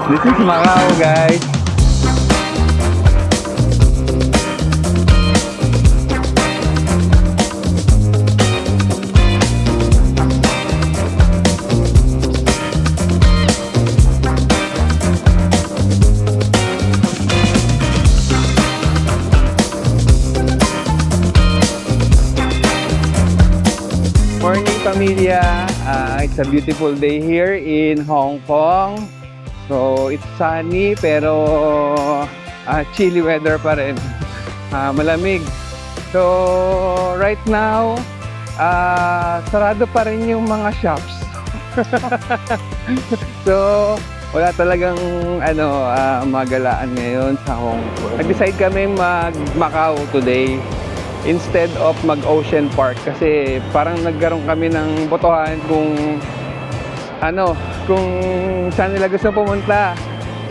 This is Macau, guys. Morning, pamilya. It's a beautiful day here in Hong Kong. So, it's sunny pero chilly weather pa rin. Malamig. So, right now, sarado pa rin yung mga shops. So, wala talagang magalaan ngayon sa Hong Kong. Nag-decide kami mag-Macau today instead of mag-Ocean Park kasi parang nagkaroon kami ng botohan kung saan nila gusto pumunta.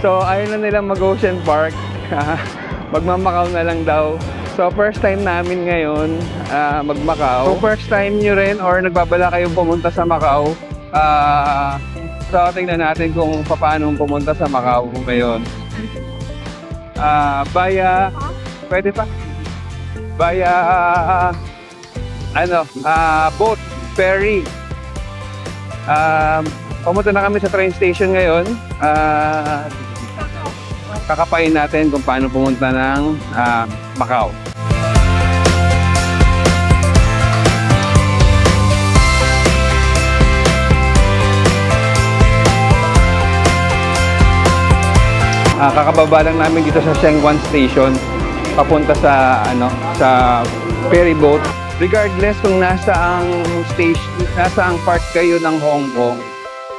So ayaw na nila mag-Ocean Park. Magma-Macau na lang daw. So first time namin ngayon mag-Macau. So first time nyo rin or nagbabala kayong pumunta sa Macau, so tingnan natin kung paano pumunta sa Macau ngayon. Pwede pa? Via boat, ferry. Pumunta na kami sa train station ngayon. Kakapain natin kung paano pumunta ng Macau. Kakababa lang namin dito sa Sheung Wan Station papunta sa sa ferry boat. Regardless kung nasaang part kayo ng Hong Kong,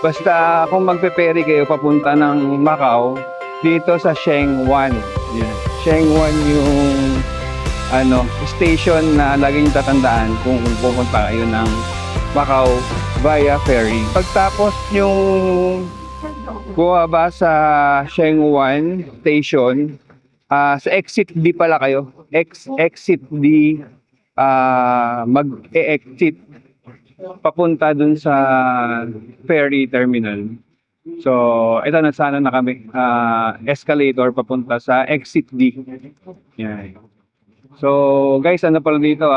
basta kung magpe-ferry kayo papunta ng Macau, dito sa Sheung Wan. Yeah. Sheung Wan yung station na laging tatandaan kung pupunta kayo ng Macau via ferry. Pagtapos yung bumaba sa Sheung Wan station, sa exit D pala kayo. Exit D, mag-e-exit papunta dun sa ferry terminal. So, ito nasana na kami. Escalator papunta sa exit D. Yan. So, guys, pala dito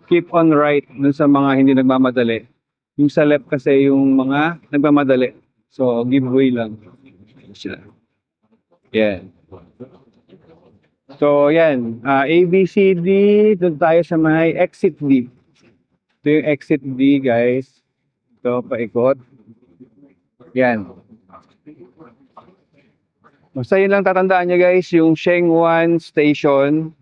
keep on right dun sa mga hindi nagmamadali. Yung sa left kasi yung mga nagmamadali. So, give way lang. Yan. So, yan. A, B, C, D. Doon tayo sa may exit D. Ito yung exit D, guys. Ito, paikot. Yan. Basta yun lang tatandaan nyo, guys. Yung Sheung Wan Station.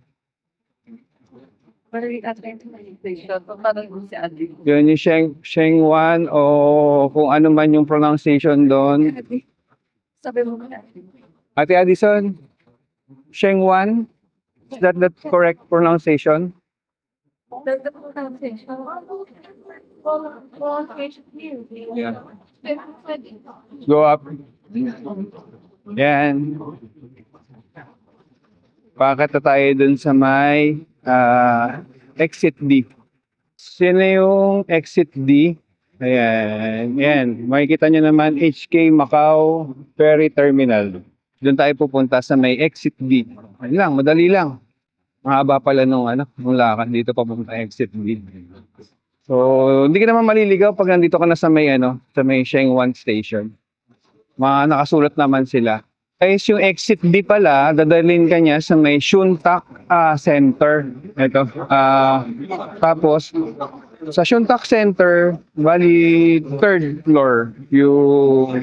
Yun yung Sheung Wan o kung ano man yung pronunciation doon. Sabi mo na. Ate Addison, Sheung Wan, is that the correct pronunciation? The pronunciation. Yeah. Go up. Yan. Pakat na tayo dun sa may exit D. Sino yung exit D? Ayan. Yan. Makikita nyo naman HK Macau Ferry Terminal. Doon tayo pupunta sa may exit D. Ayun lang, madali lang. Mahaba pala nung lakad dito papunta exit D. So, hindi ka naman maliligaw pag nandito ka na sa may Sheung Wan Station. Nakasulat naman sila. Guys, yung exit D pala, dadalhin ka niya sa may Shun Tak Center. Ito. Tapos, sa Shun Tak Center, bali, 3rd floor, yung,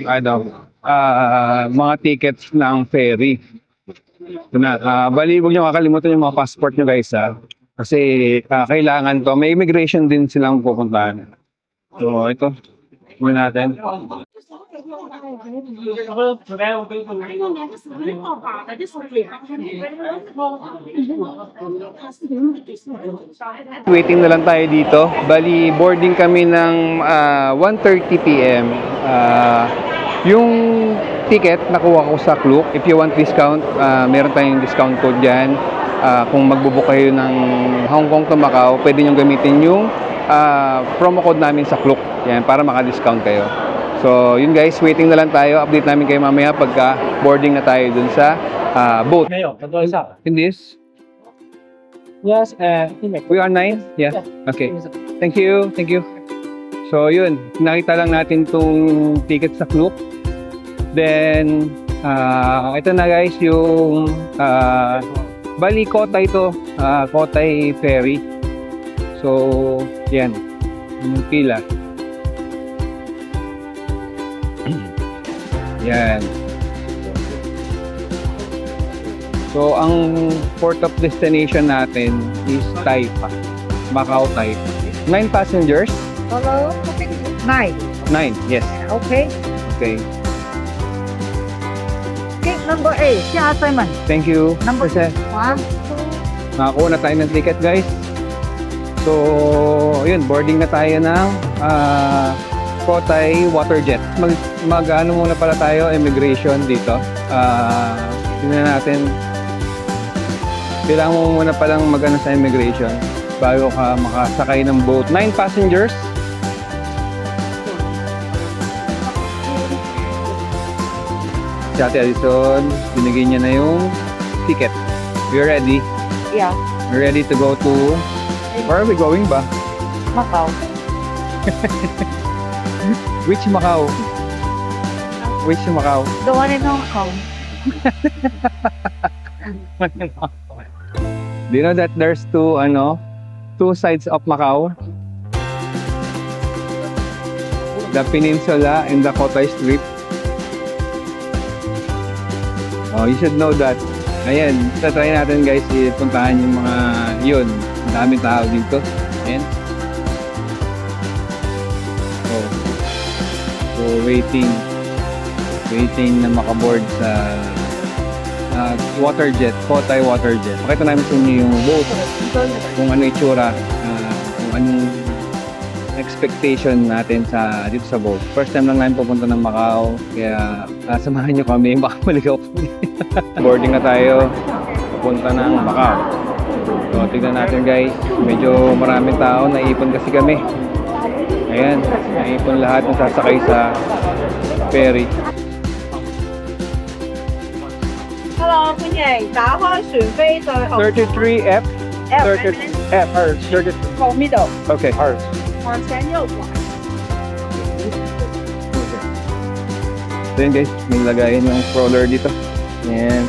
mga tickets ng ferry. Ito na. Bali, huwag nyo kakalimutan yung mga passport nyo, guys, kasi kailangan to. May immigration din silang pupuntahan. So, ito. Muna natin. Waiting na lang tayo dito. Bali, boarding kami ng 1:30 PM. Yung ticket nakuha ko sa Klook. If you want discount, meron tayong discount code dyan. Kung magbubook kayo ng Hong Kong to Macau, pwede nyo gamitin yung promo code namin sa Klook. Yan, para maka-discount kayo. So, yun guys, waiting na lang tayo. Update namin kayo mamaya pagka boarding na tayo dun sa boat. In this? Yes, We are 9? Yeah. Okay. Thank you. Thank you. So, yun. Nakita lang natin tong ticket sa Klook. Then, ito na guys, yung bali Kotay to. Kotay Ferry. So, yan. Yung pila. Yan. So, ang port of destination natin is Taipa. Macau, Taipa. 9 passengers? Hello? 9. 9, yes. Okay. Okay. Gate number 8. Xia Simon. Thank you. Number Kasi 1. nakakuha na tayo ng ticket, guys. So, yun, boarding na tayo ng Kotay Waterjet. Mag-ano muna pala tayo, immigration dito. Tingnan natin. Kailangan mo muna palang mag-ano sa immigration bago ka makasakay ng boat. 9 passengers. Si Ate Alison, binigay niya na yung ticket. We're ready. Yeah. We're ready to go to... Where are we going ba? Macau. Which Macau? Which Macau? The one in Hong Kong. Do you know that there's two sides of Macau? The peninsula and the Kotay Strip. Oh, you should know that. Ayan, try natin guys, ipuntahan yung mga yun. Ang daming tao dito. Ayan. Oh. So, waiting na makaboard sa waterjet, Kotay Waterjet. Pakita namin sa inyo yung boat, kung ano itsura, kung anong expectation natin dito sa boat. First time lang namin pupunta ng Macau, kaya samahan nyo kami, baka maligaw kami. Boarding na tayo, pupunta ng Macau. So, tignan natin guys, medyo maraming tao, naipon kasi kami. Ayan, naipon lahat ng sasakay sa ferry. Hello，歡迎打開船飛對號 33F, 30F, 33. 往呢度， Okay. 往前右拐。 So yun guys, may lagayin ng stroller dito. Ayan.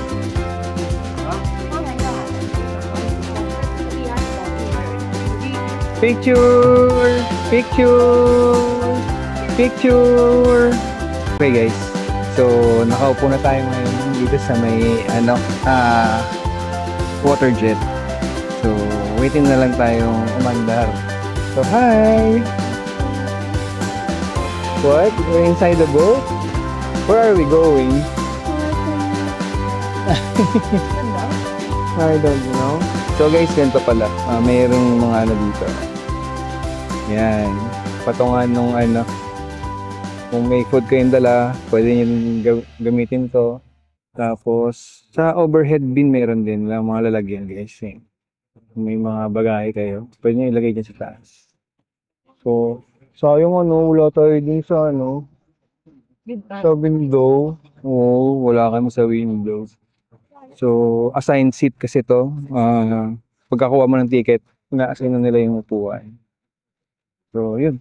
Picture! Picture! Picture! Okay guys, so nakaupo na tayo ngayon dito sa may waterjet. So waiting na lang tayong umandar. So hi! What? We're inside the boat? Where are we going? I don't know. So guys, ganito pala. Mayroong mga dito. Yan. Patungan nung kung may food kayong dala, pwede nyo gamitin to. Tapos, sa overhead bin meron din lang mga lalagyan guys. Kung may mga bagahe kayo, pwede nyo ilagay dyan sa taas. So, sayang wala tayo din sa sa window. Oo, wala kami sa window. So, assigned seat kasi to. Pagkakuha mo ng ticket, na-assign na nila yung upuan. So, yun.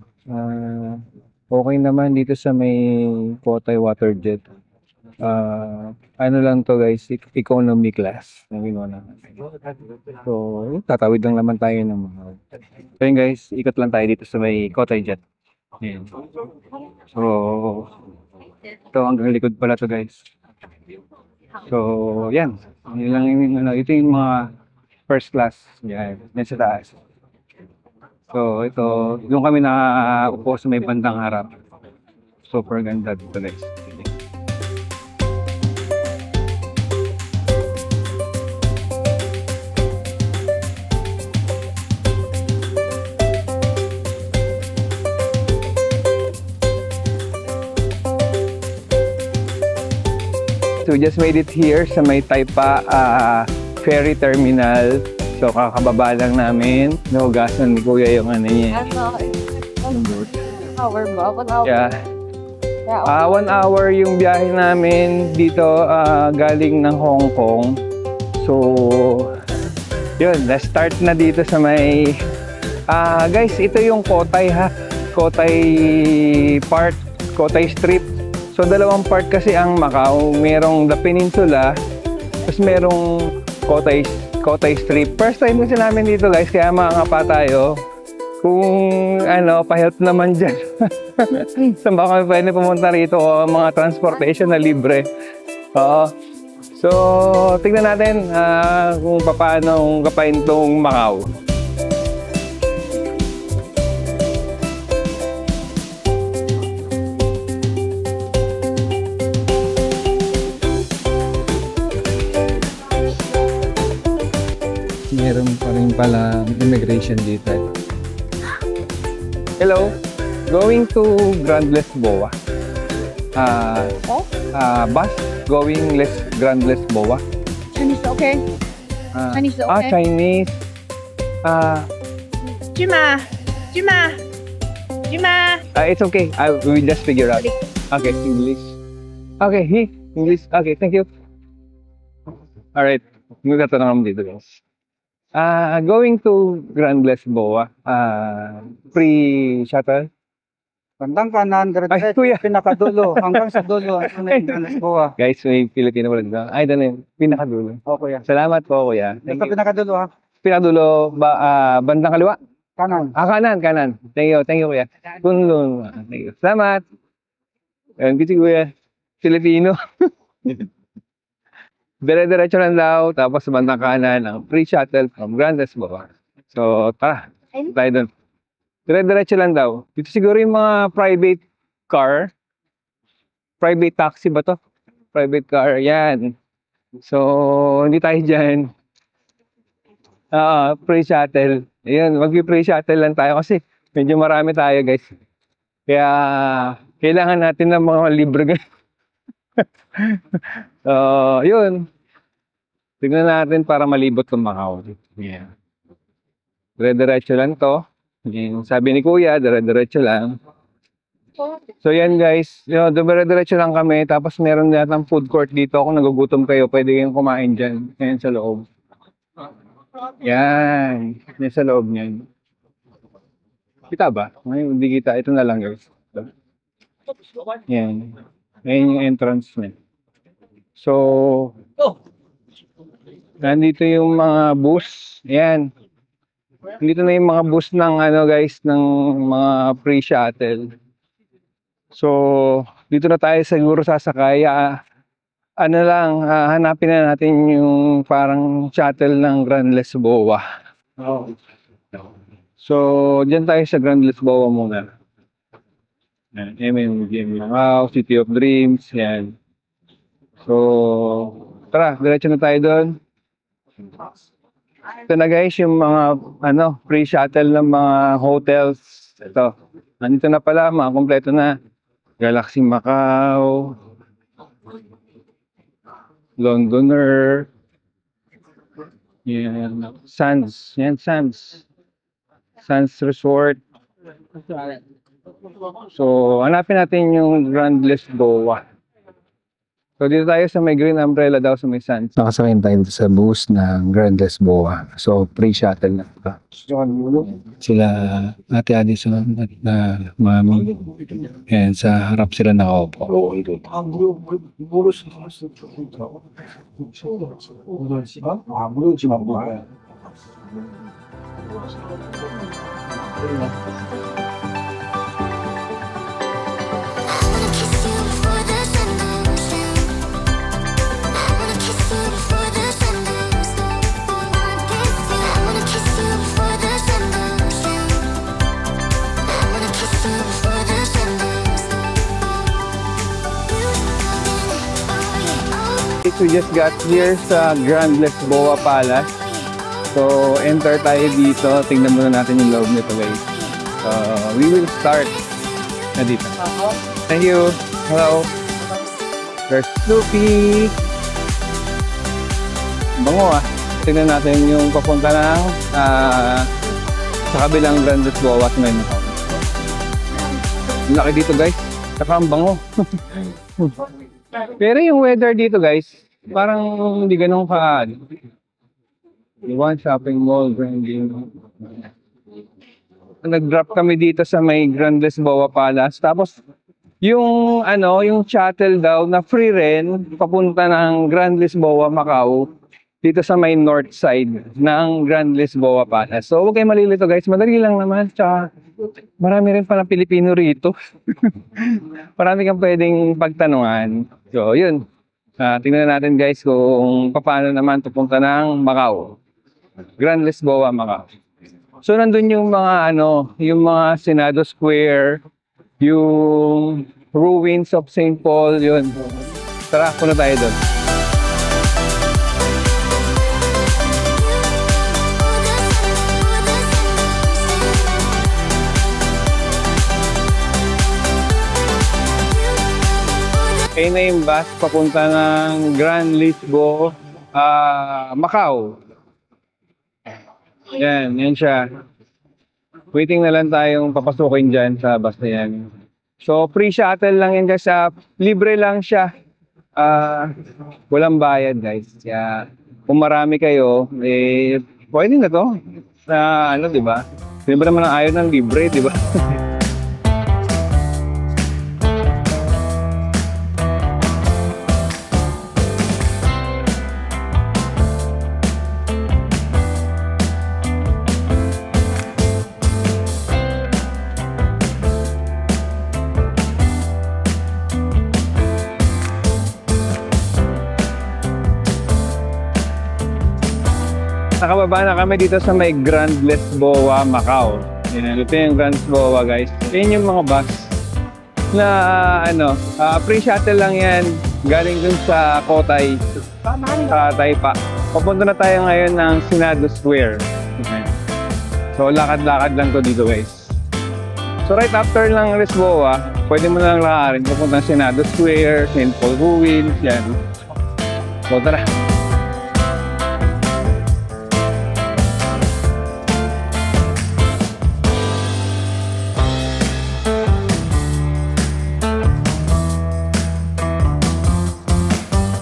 Okay naman dito sa may Kotay Waterjet. Ano lang to guys, economy class. Na ginawa namin. So, tatawid lang naman tayo ng mga. So, yun guys, ikot lang tayo dito sa may Kotay Jet. Ayan. So, ito hanggang likod pala to guys. So, yan. Yun lang ito yung mga first class. Yan, sa taas. So, ito, doon kami nakaupo sa may bandang harap. Super ganda dito guys. So, we just made it here sa may Taipa ferry terminal. So, kakababa lang namin. Nahugasan ni Kuya yung niya. Power ba? Yeah. 1 hour yung biyahe namin dito galing ng Hong Kong. So, yun, let's start na dito sa may... guys, ito yung Kotay ha. Kotay Park, Kotay Strip. So, dalawang part kasi ang Macau. Merong The Peninsula, tapos merong Kotay Strip. First time kasi namin dito guys, kaya mga pa tayo. Kung ano, pa-help naman dyan. Saan ba kami pwede pumunta rito o mga transportation na libre. So, tignan natin kung paano kapain tong Macau. Meron pa rin pala immigration dito. Hello, going to Grand Lisboa. Bus going Grand Lisboa. Chinese okay? Chinese okay? Chinese. 芝麻，芝麻，芝麻。 It's okay. We just figure out. Okay, English. Okay, English. Okay, thank you. Alright, magtatanong dito guys. Going to Grand Lisboa, free shuttle. Bandang kanan, Ay, kuya. pinakadulo, hanggang sa dulo, ang Lisboa. Guys, may Filipino pala dito. Ay, doon pinakadulo. O, kuya. Salamat po, kuya. Thank Basta you. pinakadulo, ha? Pinakadulo, bandang kaliwa? Kanan. Kanan. Thank you, kuya. Kunlun. Thank you. Salamat. Ayun, kasi kuya, Filipino. Dire-diretso lang daw, tapos sa bandang kanan, ang free shuttle from Grand Lisboa. So, tara, tayo doon. Dire-diretso lang daw. Dito siguro yung mga private car. Private taxi ba to? Private car, yan. So, hindi tayo dyan. Free shuttle. Ayan, mag-free shuttle lang tayo kasi medyo marami tayo guys. Kaya, kailangan natin ng mga libre. Yun. Tignan natin para malibot ng Macau. Yeah. Dire-diretso lang to. Yung sabi ni Kuya, dire-diretso lang. So yan guys, dire-diretso lang kami. Tapos meron yatang food court dito. Kung nagugutom kayo, pwede kayong kumain dyan. Yan sa loob. Yan. Yan sa loob niyan. Kita ba? Ngayon, hindi kita. Ito na lang guys. Yan. Yan yung entrance niya. So, nandito yung mga bus. Yan. Dito na yung mga bus ng ano guys, ng mga free shuttle. So, dito na tayo siguro sasakay. Ano lang, hanapin na natin yung parang shuttle ng Grand Lisboa. So, dyan tayo sa Grand Lisboa muna. MMGM Macau, City of Dreams, yan. So, tara, diretso na tayo doon. Ito na guys, yung mga free shuttle ng mga hotels. Ito, nandito na pala, mga kompleto na. Galaxy Macau, Londoner, yan, Sands, yan, Sands Resort. So, hanapin natin yung Grand Lisboa. So, dito tayo sa may green umbrella daw sa may Sands. Nakasakay tayo dito sa bus ng Grand Lisboa. So, free shuttle na ito. Sila, Ate Addison at Mami. Yan, sa harap sila nakaupo. We just got here sa Grand Lisboa Palace. So, enter tayo dito. Tingnan muna natin yung loob nito guys. We will start na dito. Thank you. Hello. There's Snoopy. Bango ah. Tingnan natin yung papunta na sa kabilang Grand Lisboa at ngayon. Laki dito guys. Saka ang bango. Pero yung weather dito guys, parang hindi ganun ka. One shopping mall, branding. Nag-drop kami dito sa may Grand Lisboa Palace. Tapos yung yung shuttle daw na free rin papunta ng Grand Lisboa, Macau dito sa may north side ng Grand Lisboa Palace. So huwag kayong malilito guys, madali lang naman. Tsaka marami rin pala Pilipino rito. Marami kang pwedeng pagtanungan. So yun, tingnan natin guys kung paano naman pupunta ng Macau. Grand Lisboa, Macau. So nandun yung mga yung mga Senado Square, yung ruins of St. Paul, yun. Tara, punta tayo doon. Kaya na yung bus papunta ng Grand Lisboa, Macau. Yan siya. Waiting na lang tayong papasukin dyan sa bus na yan. So, free shuttle lang yan guys. Libre lang siya. Walang bayad guys. Kaya, kung marami kayo, pwede na to. Di ba? Libre naman ang ayaw ng libre, di ba? Nakababa na kami dito sa may Grand Lisboa, Macau. Yan, ito yung Grand Lisboa guys. Yan yung mga bus na free shuttle lang yan. Galing dun sa Kotay, sa Taipa. Papunta na tayo ngayon ng Senado Square. Okay. So lakad-lakad lang to dito guys. So right after lang Lisboa, pwede mo na lang lakarin. Papunta ng Senado Square, St. Paul Ruins, yan. So tara.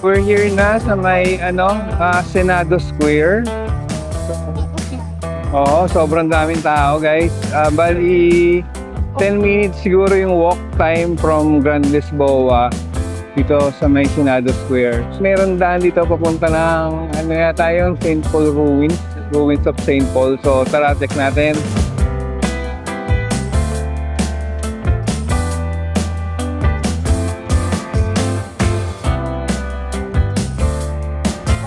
We're here na sa may Senado Square. Oo, sobrang daming tao guys. Bali 10 minutes siguro yung walk time from Grand Lisboa dito sa may Senado Square. Meron daan dito papunta ng yata yung St. Paul Ruins of St. Paul. So tara, check natin.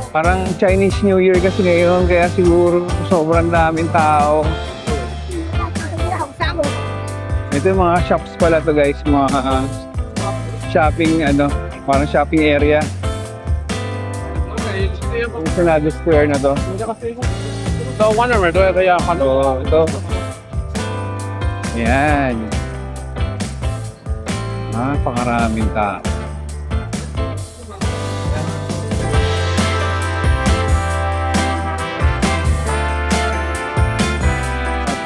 Parang Chinese New Year kasi ngayon, kaya siguro sobrang daming tao. Ito yung mga shops pala to guys, mga shopping, parang shopping area. Yung Senado Square na to. Ito. Yan. Napakaraming tao.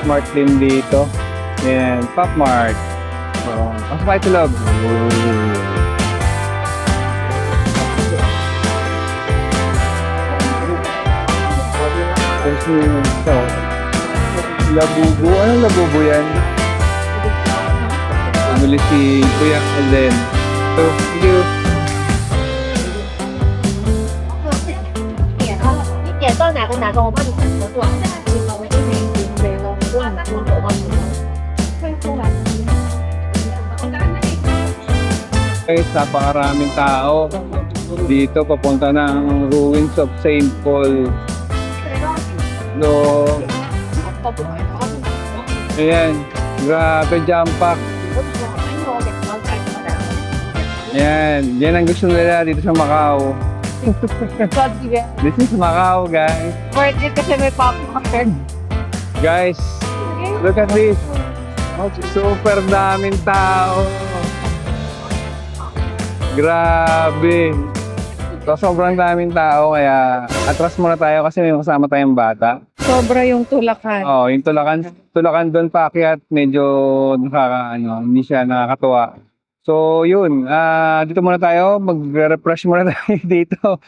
Mart din dito. Yan, Pop Mart. Pasok tayo sa loob. Labubu. Anong labubu yan? Bumili si Kuya Alden. So, thank you. 你点到哪个哪个，我帮你合作。Guys, napakaraming tao dito papunta ng Ruins of St. Paul. So, ayan, grabe jump pack. Yan ang gusto nila dito sa Macau. This is Macau, guys. Worth it kasi may popcorn. Guys, look at this. Super daming tao. Grabe. So, sobrang daming tao, kaya atras muna tayo kasi may kasama tayong bata. Sobra yung tulakan. Oh, yung tulakan doon paakyat, medyo hindi siya nakakatuwa. So, yun. Dito muna tayo. Mag-refresh muna tayo dito.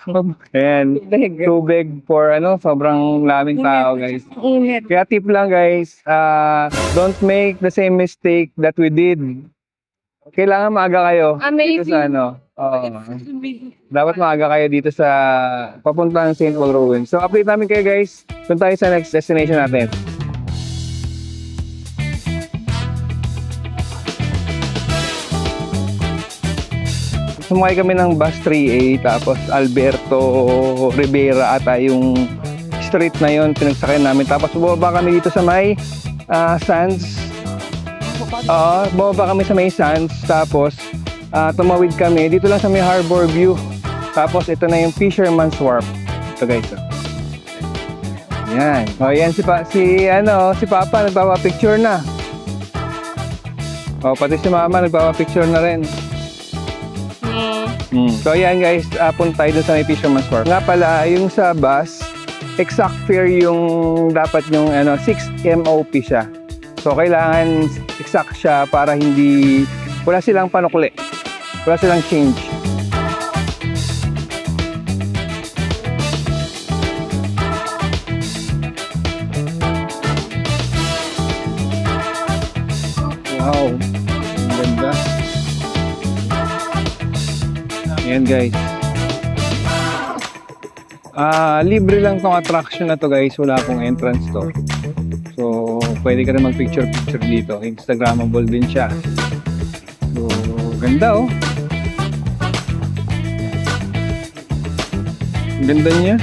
Ayan. Tubig for sobrang laming tao, guys. Init. Kaya tip lang, guys. Don't make the same mistake that we did. Kailangan maaga kayo. Dito sa dapat maaga kayo dito sa papuntang St. Paul Ruins. So, update namin kayo, guys. Punta tayo sa next destination natin. Sumakay kami ng bus 3A, tapos Alberto Rivera ata yung street na yon pinagsakay namin. Tapos bumaba kami dito sa may Sands. Bumaba kami sa may Sands, tapos tumawid kami dito lang sa may Harbor View. Tapos ito na yung Fisherman's Wharf. Ito, guys. Yan. Yan si Papa nagpapa-picture na. Pati si Mama nagpapa-picture na rin. So ayan, guys, punta tayo sa may Fisherman's Wharf. Nga pala, yung sa bus, exact fare yung dapat yung 6 MOP siya. So kailangan exact siya para wala silang panukli. Wala silang change. Wow, ang ganda. Ayan, guys. Libre lang tong attraction na to, guys. Wala akong entrance to. So, pwede ka rin mag-picture dito. Instagrammable din siya. So, ganda, oh. Ganda niya.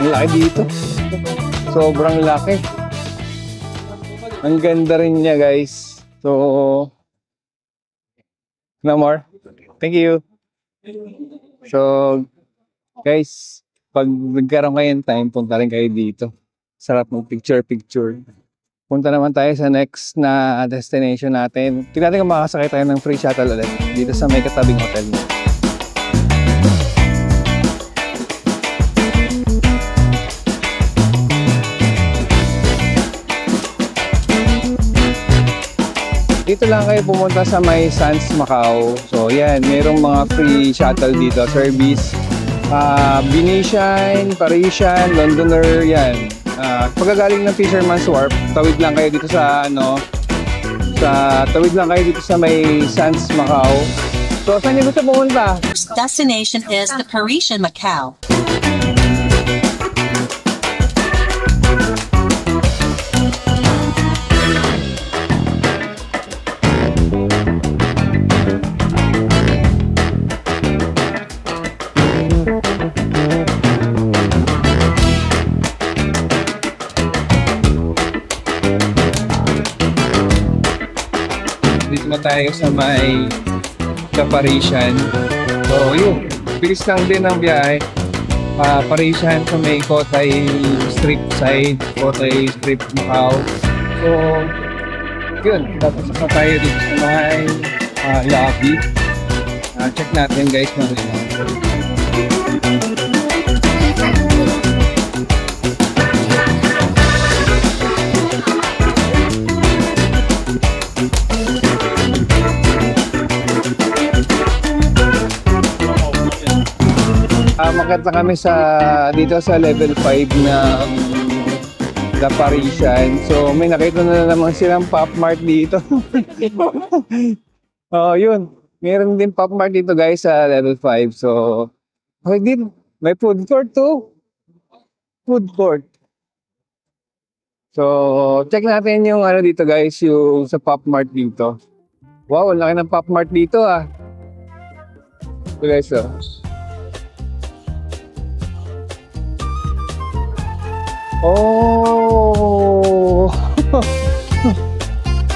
Laki dito. Sobrang laki. Ang ganda rin niya, guys. So, no more. Thank you. So, guys, pag nagkaroon kayo ng time, punta rin kayo dito. Sarap ng picture. Punta naman tayo sa next na destination natin. Tignan natin kung makakasakay tayo ng free shuttle ulit dito sa may katabing hotel mo. Dito lang kayo pumunta sa may Sands Macau. So yan, mayroong mga free shuttle dito, service. Venetian, Parisian, Londoner, yan. Pagkagaling ng Fisherman's Wharf, tawid lang kayo dito sa may Sands Macau. So saan niyo gusto pumunta? Destination is the Parisian Macau. Dito na tayo sa may Parisian. So yun, bilis lang din ang biyahe. Parisian sa may Cotai Strip side, Cotai Strip Macau. So yun, tapos na tayo dito sa may lobby. Check natin, guys, mga makita kami dito sa level 5 na The Parisian. So may nakita na naman silang Pop Mart dito. Yun. Meron din Pop Mart dito, guys, sa level 5. So din may food court too. Food court. So check natin yung dito, guys, yung sa Pop Mart dito. Wow, ang laki ng Pop Mart dito, ah. So guys, oh,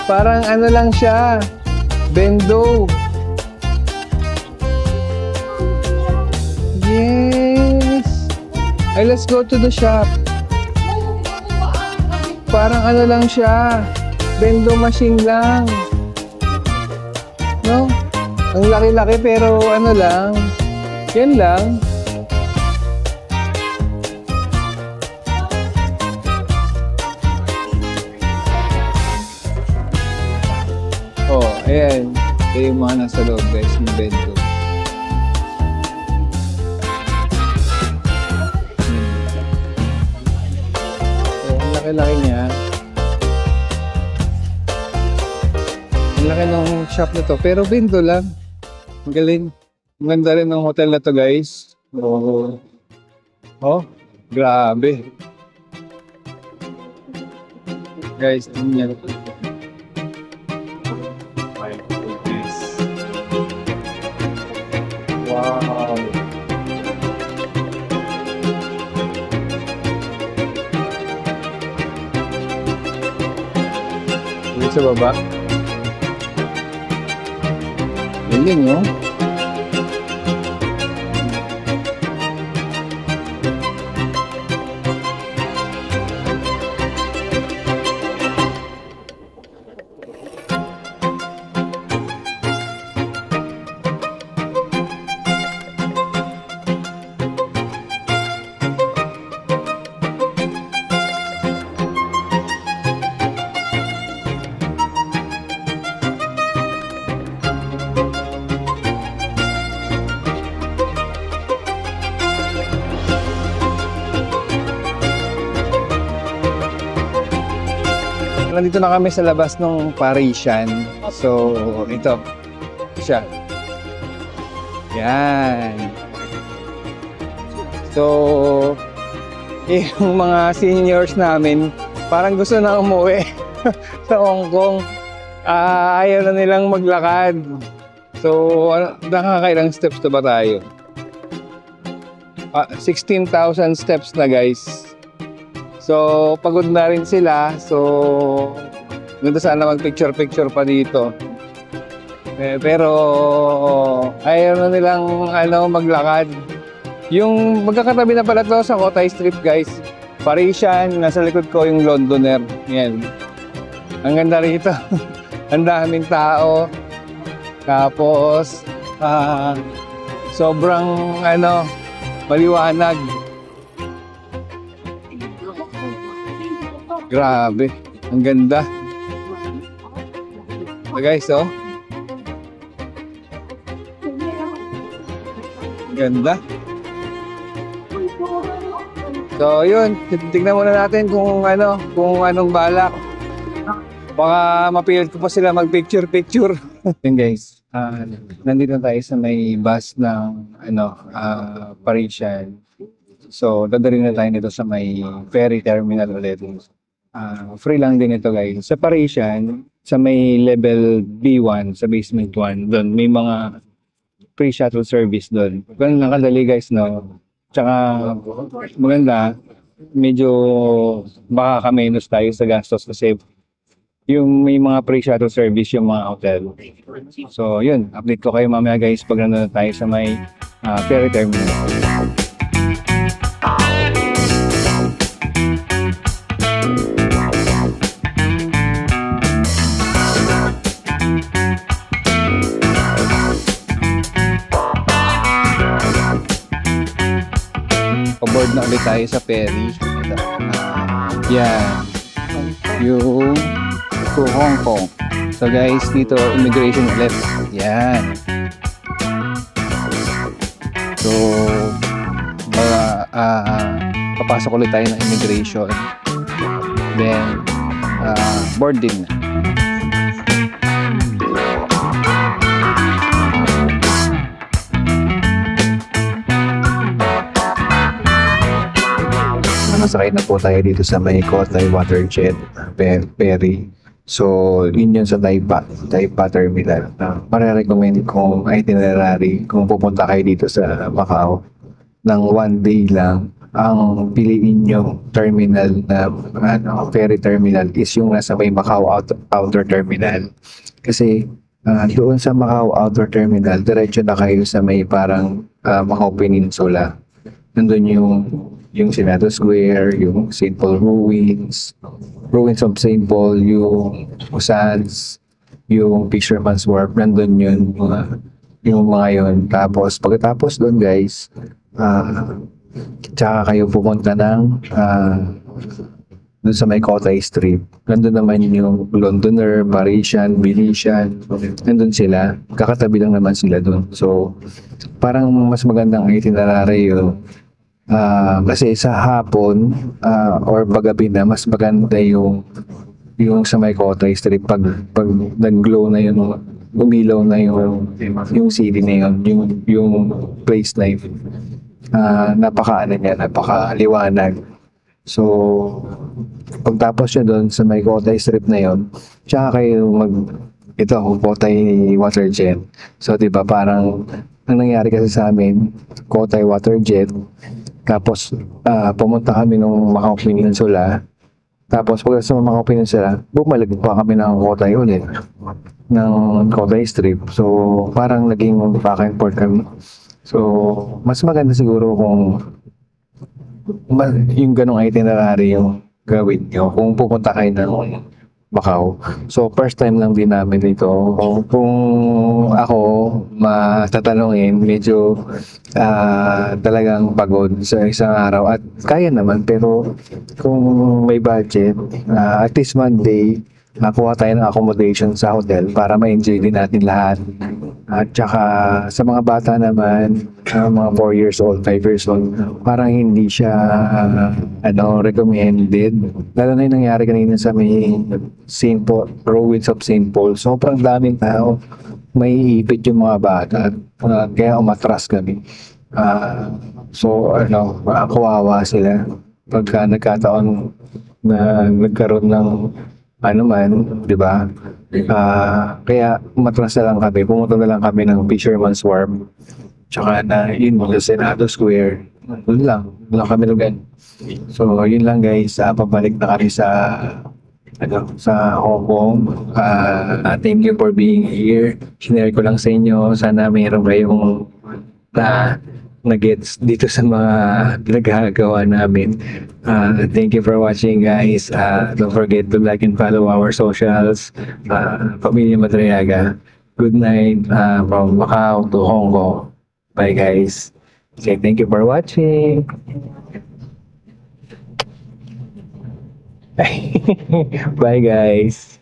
parang lang siya, bendo. Yes. Ay, let's go to the shop. parang ano lang siya. Bendo machine lang. No? Ang laki-laki pero ano lang. Yan lang. Oh, ayan. Ito yung mga nasa loob guys ng bento. So, ang laki-laki niya. Ang laki ng shop na to. Pero bento lang. Ang galing. Ang ganda rin ng hotel na to guys. Oh, oh grabe. Guys, tingnan nyo. Wow. Dito sa baba. Galing, no? Nandito na kami sa labas ng Parisian. So, ito. Siya. Yan. So, yung mga seniors namin, parang gusto na umuwi sa Hong Kong. Ayaw na nilang maglakad. So, nakakailang steps na ba tayo? 16,000 steps na guys. So, pagod na rin sila. So, ganda sana mag-picture-picture pa dito. Pero, ayaw na nilang maglakad. Yung magkakatabi na pala to sa Kotay Street, guys. Parisian, nasa likod ko yung Londoner. Yan. Ang ganda rito. Ang daming tao. Tapos, sobrang, maliwanag. Grabe, ang ganda. So guys, oh. Ganda. So yun, tignan muna natin kung anong balak. Baka mapilit ko pa sila mag-picture-picture. Yun guys, nandito tayo sa may bus ng Parisian. So dadalhin na tayo nito sa may ferry terminal ulit. Free lang din ito guys. Sa Parisian, sa may level B1, sa basement 1, doon may mga free shuttle service doon. Ganun lang kadali guys, no? Tsaka maganda, medyo baka kamenos tayo sa gastos kasi yung may mga free shuttle service yung mga hotel. So yun, update ko kayo mamaya guys pag nandun tayo sa may ferry terminal. Paboard na ulit tayo sa ferry. Yan. Yung to Hong Kong. So guys, dito immigration ulit. Yan. So, papasok ulit tayo ng immigration. Then, boarding na. Masakay na po tayo dito sa may Kotay Waterjet ferry. So, yun yun sa Taipa Terminal. Marirecommend kong itinerary kung pupunta kayo dito sa Macau ng 1 day lang. Ang piliin nyo terminal na ferry terminal is yung nasa may Macau Outer Terminal. Kasi doon sa Macau Outer Terminal, diretso na kayo sa may parang Macau Peninsula. Nandun yung yung Senado Square, yung St. Paul Ruins, Ruins of St. Paul, yung Sands, yung Fisherman's Wharf, nandun yun, yung mga yun. Tapos, pagkatapos doon guys, tsaka kayo pumunta ng doon sa may Kotay Street. Nandun naman yung Londoner, Parisian, Venetian, nandun sila. Kakatabi lang naman sila doon. So, parang mas magandang itinerary yun. Kasi sa hapon or paggabi na, mas maganda yung sa may Kotay Street pag nag-glow na yun, umilaw na yung city na yun, yung place na yun. Napakaliwanag. So, pagtapos nyo doon sa may Kotay Strip na yon, tsaka kayo Kotay Waterjet. So, di ba, parang, ang nangyari kasi sa amin, Kotay Waterjet, tapos, pumunta kami nung Macau Peninsula, tapos, pag sa Macau Peninsula, bumalik pa kami ng Kotay ulit, ng Kotay Strip. So, parang naging back and forth kami. So, mas maganda siguro kung yung ganong itinerary yung gawin nyo kung pupunta kayo ng Macau. So, first time lang din namin ito. Kung ako matatanungin, medyo talagang pagod sa isang araw at kaya naman, pero kung may budget, at least one day, nakuha tayo ng accommodation sa hotel para ma-enjoy din natin lahat. At saka sa mga bata naman, mga 4 years old, 5 years old, parang hindi siya recommended. Lalo na yung nangyari kanina sa may St. Paul, Ruins of St. Paul. Sobrang daming tao. May ipit yung mga bata. Kaya umatras kami. Kawawa sila. Pagka nagkataon na nagkaroon ng di ba? Kaya umatras na lang kami. Pumunta na lang kami ng Fisherman's Wharf. Tsaka na yun, sa Senado Square. Doon lang kami lugan. So, yun lang guys. Pabalik na kami sa Hong Kong. Thank you for being here. Sinare ko lang sa inyo. Sana mayroon kayong na-gets dito sa mga pinagagawa namin. Thank you for watching guys. Don't forget to like and follow our socials. Pamilya Madriaga. Good night from Macau to Hong Kong. Bye guys. Okay, thank you for watching. Bye guys.